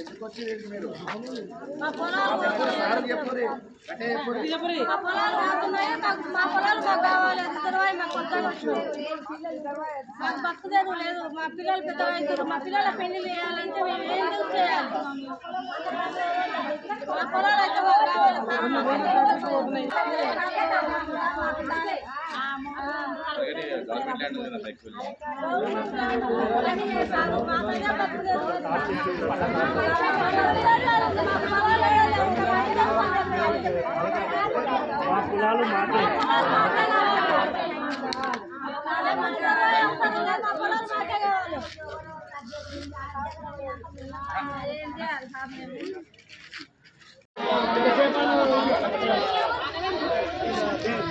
ఎందుకు వచ్చి మీరు మా పొలాలు మాకు కావాలి. మాకు బతుకుదేరు లేదు. మా పిల్లలు పెద్దగా అవుతారు. మా పిల్లల పెళ్లి చేయాలంటే మేము ఏం చేయాలి? మా పొలాలు అయితే మాకు కావాలి. పొలాలు మాకే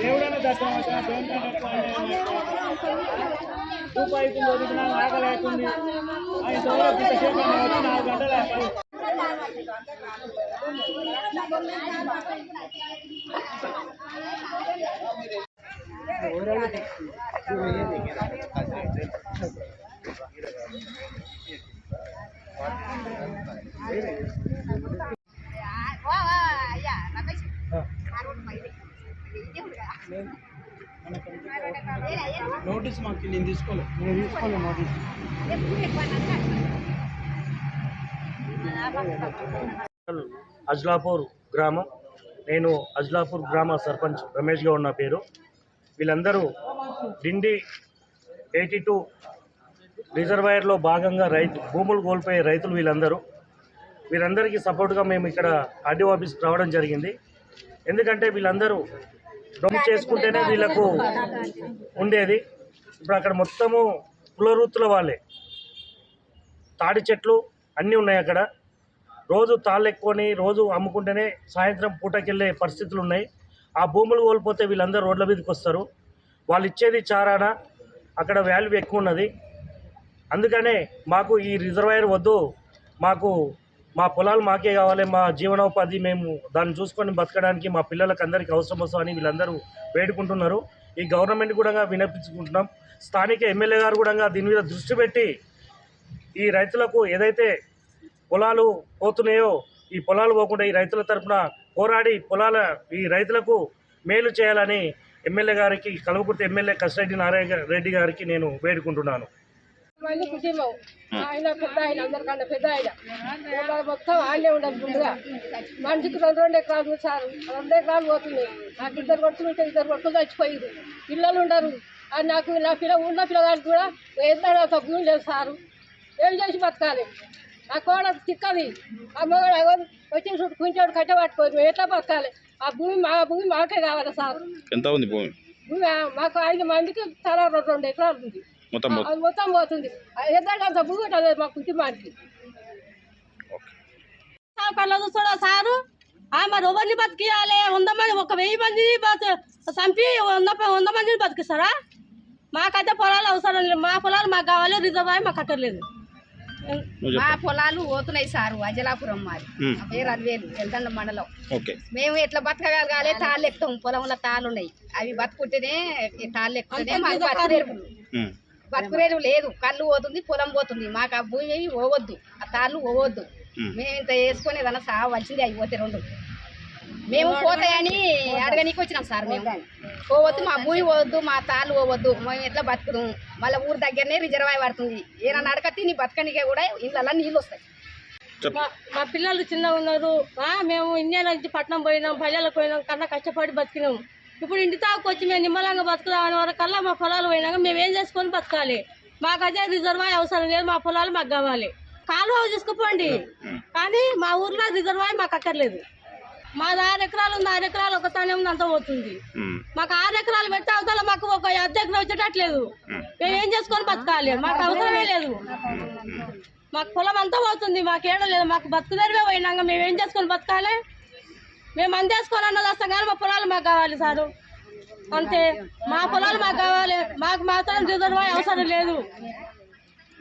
దేవుడైన దర్శనం వచ్చిన రూపాయి వదిలినా ఆగలేకుంది. ఆయన తోడు ఇంతసేపు వచ్చి 4 గంటలు నోటీస్ మాకు నేను తీసుకోలేదు నోటీస్. అజ్లాపూర్ గ్రామం. నేను అజ్లాపూర్ గ్రామ సర్పంచ్ రమేష్ గౌడ్ నా పేరు. వీళ్ళందరూ డిండి 82 రిజర్వాయర్లో భాగంగా భూములు కోల్పోయే రైతులు వీరందరికీ సపోర్ట్గా మేము ఇక్కడ ఆర్డీఓ ఆఫీస్కి రావడం జరిగింది. ఎందుకంటే వీళ్ళందరూ దొంగ చేసుకుంటేనే వీళ్ళకు ఉండేది. ఇప్పుడు అక్కడ మొత్తము కులవృత్తుల వాళ్ళే, తాడి చెట్లు అన్నీ ఉన్నాయి. అక్కడ రోజు తాళ్ళు ఎక్కువని రోజు అమ్ముకుంటేనే సాయంత్రం పూటకెళ్ళే పరిస్థితులు ఉన్నాయి. ఆ భూములు కోల్పోతే వీళ్ళందరూ రోడ్ల మీదకి వస్తారు. వాళ్ళు ఇచ్చేది చారాన, అక్కడ వాల్యూ ఎక్కువ ఉన్నది. అందుకనే మాకు ఈ రిజర్వాయర్ వద్దు, మాకు మా పొలాలు మాకే కావాలి, మా జీవనోపాధి మేము దాన్ని చూసుకొని బతకడానికి మా పిల్లలకు అందరికీ అవసరం వస్తుందని వీళ్ళందరూ వేడుకుంటున్నారు. ఈ గవర్నమెంట్ కూడా విన్నపించుకుంటున్నాం. స్థానిక ఎమ్మెల్యే గారు కూడా దీని మీద దృష్టి పెట్టి ఈ రైతులకు ఏదైతే పొలాలు పోతున్నాయో ఈ పొలాలు పోకుండా ఈ రైతుల తరఫున పోరాడి ఈ రైతులకు మేలు చేయాలని ఎమ్మెల్యే గారికి, కల్వకుర్తి ఎమ్మెల్యే కసిరెడ్డి నారాయణ రెడ్డి గారికి నేను వేడుకుంటున్నాను. కుటుంబం ఆయన పెద్ద, ఆయన అందరికన్నా పెద్ద ఆయన. మొత్తం ఆయనే ఉండదు. ముందుగా మనిషికి 2 ఎకరాలు సార్, 2 ఎకరాలు పోతున్నాయి. నాకు 2 కొడుతుంటే 2 కొడుకులు చచ్చిపోయారు. పిల్లలు ఉండరు. నాకు నా ఉన్న పిల్లగాళ్ళు కూడా ఎంత భూమి లేదు సారు. ఏం చేసి బతకాలి? నా కోడ తిక్కది. అమ్మగారు వచ్చి కుంచాడు కట్టబట్టుకోదు. ఎట్లా బతకాలి? ఆ భూమి మాకే కావాలి సార్. ఎంత ఉంది భూమి? మాకు 5 మందికి తలా 2 ఎకరాలు ఉంది. మొత్తం పోతుంది. ఎద్దంత భూమి ఉంటుంది మా కుటుంబానికి. చూస్తాడా సారు? మరి ఎవరిని బతికియాలి? 100 మంది, 1000 మందిని చంపి 100 మందిని బతికిస్తారా? మాకైతే పొలాలు అవసరం లేదు. మా పొలాలు మాకు కావాలి. రిజర్వాయర్ మాకు కట్టలేదు. మా పొలాలు పోతున్నాయి సారు. అజలాపురం మాది. పేరు అదివేలు ఎల్దండ మండలం. మేము ఎట్లా బతకగలగాలి? తాళ్ళు ఎక్కుతాం. పొలంలో తాళ్ళు ఉన్నాయి. అవి బతుకుంటేనే తాళ్ళు ఎక్కుతేనే మాకు బతుకురేరు లేదు. కళ్ళు పోతుంది, పొలం పోతుంది. మాకు ఆ భూమి ఏమి పోవద్దు, ఆ తాళ్ళు పోవద్దు. మేము ఇంత వేసుకొని ఏదన్నా సావలసింది అయిపోతే 2. మేము పోతాయని అడగనీకి వచ్చినాం సార్. మేము పోవద్దు, మా భూమి పోవద్దు, మా తాళ్ళు పోవద్దు. మేము ఎట్లా బతుకుదాం? మళ్ళీ ఊరి దగ్గరనే రిజర్వాయర్ పడుతుంది. ఏమన్నా అడగ తిని బతకనికే కూడా ఇళ్ళల్లో నీళ్ళు వస్తాయి. మా పిల్లలు చిన్నగా ఉన్నారు. మేము ఇండియా నుంచి పట్నం పోయినాం, పల్లెలకు పోయినాం, కన్నా కష్టపడి బతికినాం. ఇప్పుడు ఇంటి తాకు వచ్చి మేము నిమ్మలంగా బతుకుదామని వరకల్లా మా పొలాలు పోయినాక మేము ఏం చేసుకొని బతకాలి? మాకు అదే రిజర్వాయర్ అవసరం లేదు. మా పొలాలు మాకు కావాలి. కాలువ తీసుకుపోండి, కానీ మా ఊర్లో రిజర్వాయర్ మాకు అక్కర్లేదు. మాది 6 ఎకరాలు ఉంది. 6 ఎకరాలు ఒక తానే ఉంది, అంతా పోతుంది. మాకు 6 ఎకరాలు పెడితే అవతల మాకు ఒక 1 ఎకరం వచ్చేటట్లేదు. మేము ఏం చేసుకొని బతకాలి? మాకు అవసరమే లేదు. మాకు పొలం అంతా పోతుంది, మాకేడో లేదు. మాకు బతుకుదరివే పోయినాక మేము ఏం చేసుకొని బతకాలి? మేము అందేసుకొని అన్నది వస్తాం, కానీ మా పొలాలు మాకు కావాలి సారు. అంతే, మా పొలాలు మాకు కావాలి. మాకు మాత్రం రిజర్వాయర్ అవసరం లేదు.